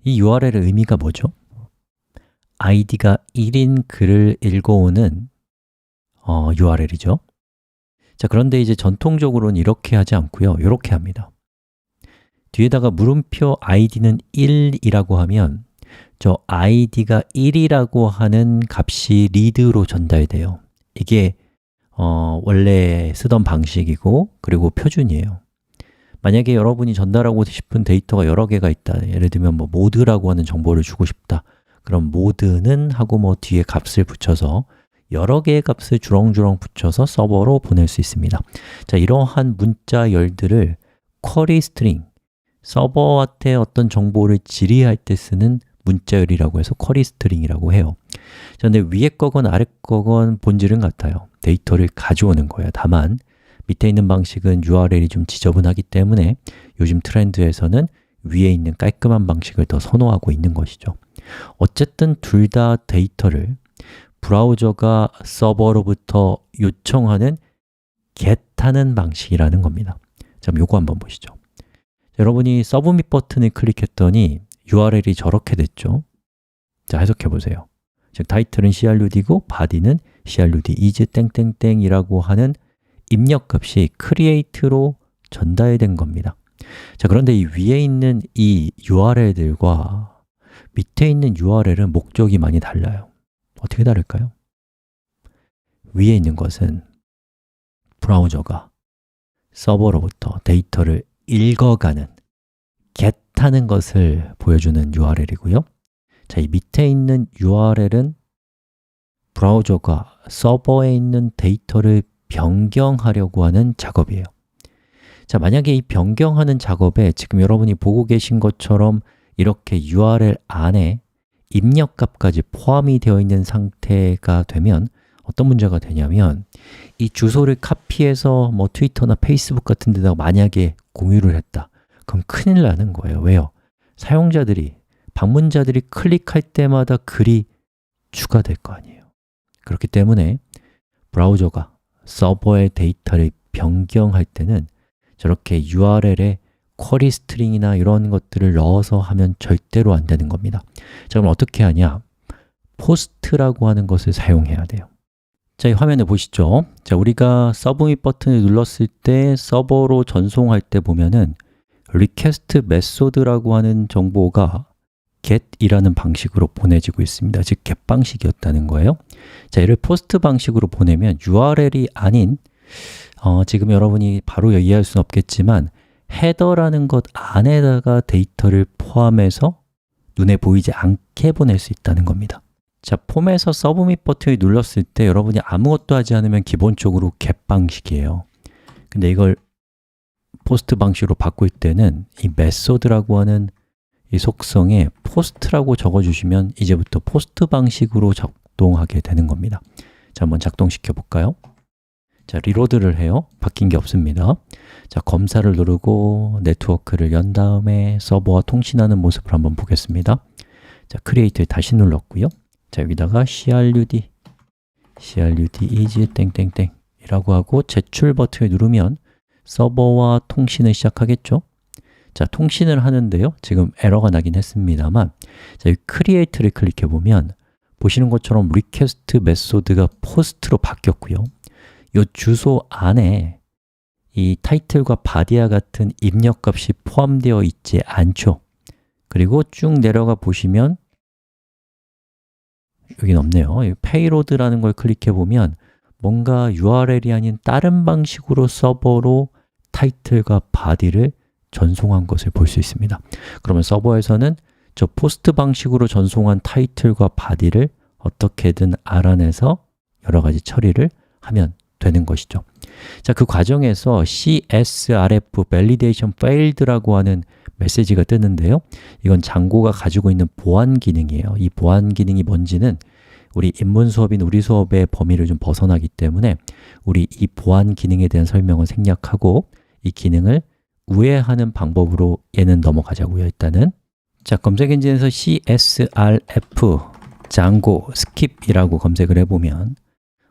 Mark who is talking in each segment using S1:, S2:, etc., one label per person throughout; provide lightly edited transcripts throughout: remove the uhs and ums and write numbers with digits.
S1: 이 URL의 의미가 뭐죠? id가 1인 글을 읽어오는 URL이죠. 자, 그런데 이제 전통적으로는 이렇게 하지 않고요, 이렇게 합니다. 뒤에다가 물음표 id는 1이라고 하면 저 id가 1이라고 하는 값이 read로 전달돼요. 이게 원래 쓰던 방식이고, 그리고 표준이에요. 만약에 여러분이 전달하고 싶은 데이터가 여러 개가 있다, 예를 들면 뭐 모드라고 하는 정보를 주고 싶다, 그럼 모드는 하고 뭐 뒤에 값을 붙여서 여러 개의 값을 주렁주렁 붙여서 서버로 보낼 수 있습니다. 자, 이러한 문자 열들을 쿼리 스트링, 서버한테 어떤 정보를 질의할 때 쓰는 문자열이라고 해서 쿼리 스트링이라고 해요. 그런데 위에 거건 아래 거건 본질은 같아요. 데이터를 가져오는 거예요. 다만 밑에 있는 방식은 URL이 좀 지저분하기 때문에 요즘 트렌드에서는 위에 있는 깔끔한 방식을 더 선호하고 있는 것이죠. 어쨌든 둘 다 데이터를 브라우저가 서버로부터 요청하는 get하는 방식이라는 겁니다. 자, 요거 한번 보시죠. 여러분이 서브밋 버튼을 클릭했더니 URL이 저렇게 됐죠. 자, 해석해 보세요. 즉, 타이틀은 crud이고 body는 crud is 땡땡땡이라고 하는 입력값이 create로 전달된 겁니다. 자, 그런데 이 위에 있는 이 URL들과 밑에 있는 URL은 목적이 많이 달라요. 어떻게 다를까요? 위에 있는 것은 브라우저가 서버로부터 데이터를 읽어가는 get하는 것을 보여주는 URL이고요. 자, 이 밑에 있는 URL은 브라우저가 서버에 있는 데이터를 변경하려고 하는 작업이에요. 자, 만약에 이 변경하는 작업에 지금 여러분이 보고 계신 것처럼 이렇게 URL 안에 입력값까지 포함이 되어 있는 상태가 되면 어떤 문제가 되냐면 이 주소를 카피해서 뭐 트위터나 페이스북 같은 데다가 만약에 공유를 했다, 그럼 큰일 나는 거예요. 왜요? 사용자들이, 방문자들이 클릭할 때마다 글이 추가될 거 아니에요. 그렇기 때문에 브라우저가 서버의 데이터를 변경할 때는 저렇게 URL에 쿼리 스트링이나 이런 것들을 넣어서 하면 절대로 안 되는 겁니다. 자, 그럼 어떻게 하냐? 포스트라고 하는 것을 사용해야 돼요. 자, 이 화면에 보시죠. 자, 우리가 서브밋 버튼을 눌렀을 때 서버로 전송할 때 보면은 request method라고 하는 정보가 get이라는 방식으로 보내지고 있습니다. 즉, get 방식이었다는 거예요. 자, 이를 포스트 방식으로 보내면 URL이 아닌 지금 여러분이 바로 이해할 수는 없겠지만 헤더라는 것 안에다가 데이터를 포함해서 눈에 보이지 않게 보낼 수 있다는 겁니다. 자, 폼에서 서브밋 버튼을 눌렀을 때 여러분이 아무것도 하지 않으면 기본적으로 get 방식이에요. 근데 이걸 포스트 방식으로 바꿀 때는 이 method라고 하는 이 속성에 post라고 적어주시면 이제부터 포스트 방식으로 작동하게 되는 겁니다. 자, 한번 작동시켜 볼까요? 자, 리로드를 해요. 바뀐 게 없습니다. 자, 검사를 누르고 네트워크를 연 다음에 서버와 통신하는 모습을 한번 보겠습니다. 자, create를 다시 눌렀고요. 자, 여기다가 crud is 땡땡땡 이라고 하고 제출 버튼을 누르면 서버와 통신을 시작하겠죠. 자, 통신을 하는데요, 지금 에러가 나긴 했습니다만, 자, 이 create를 클릭해 보면 보시는 것처럼 request method가 post로 바뀌었고요. 이 주소 안에 이 타이틀과 body와 같은 입력값이 포함되어 있지 않죠. 그리고 쭉 내려가 보시면 여긴 없네요. payload라는 걸 클릭해 보면 뭔가 URL이 아닌 다른 방식으로 서버로 타이틀과 body를 전송한 것을 볼 수 있습니다. 그러면 서버에서는 저 포스트 방식으로 전송한 타이틀과 body를 어떻게든 알아내서 여러 가지 처리를 하면 되는 것이죠. 자, 그 과정에서 CSRF Validation Failed라고 하는 메시지가 뜨는데요. 이건 장고가 가지고 있는 보안 기능이에요. 이 보안 기능이 뭔지는 우리 입문 수업인 우리 수업의 범위를 좀 벗어나기 때문에 우리 이 보안 기능에 대한 설명은 생략하고 이 기능을 우회하는 방법으로 얘는 넘어가자고요. 일단은 자, 검색 엔진에서 CSRF 장고 skip이라고 검색을 해보면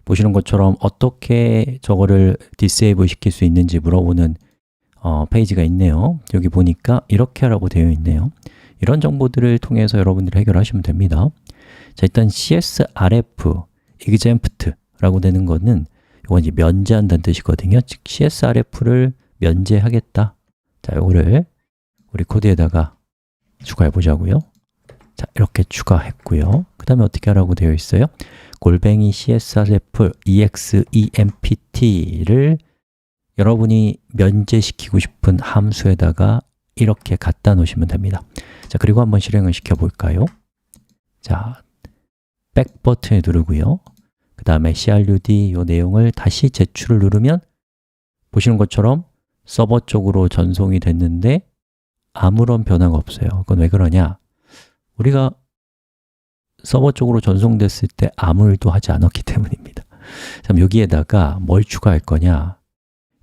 S1: 보시는 것처럼 어떻게 저거를 disable 시킬 수 있는지 물어보는 페이지가 있네요. 여기 보니까 이렇게 하라고 되어 있네요. 이런 정보들을 통해서 여러분들이 해결하시면 됩니다. 자, 일단 CSRF exempt라고 되는 거는 이건 이제 면제한다는 뜻이거든요. 즉 CSRF를 면제하겠다. 자, 이거를 우리 코드에다가 추가해 보자고요. 자, 이렇게 추가했고요. 그 다음에 어떻게 하라고 되어 있어요? 골뱅이 CSRF EXEMPT를 여러분이 면제시키고 싶은 함수에다가 이렇게 갖다 놓으시면 됩니다. 자, 그리고 한번 실행을 시켜 볼까요? 자, 백 버튼을 누르고요. 그 다음에 CRUD 이 내용을 다시 제출을 누르면 보시는 것처럼 서버 쪽으로 전송이 됐는데 아무런 변화가 없어요. 그건 왜 그러냐? 우리가 서버 쪽으로 전송됐을 때 아무 일도 하지 않았기 때문입니다. 그럼 여기에다가 뭘 추가할 거냐?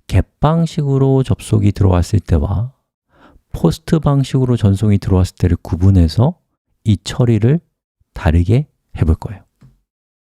S1: get 방식으로 접속이 들어왔을 때와 포스트 방식으로 전송이 들어왔을 때를 구분해서 이 처리를 다르게 해볼 거예요.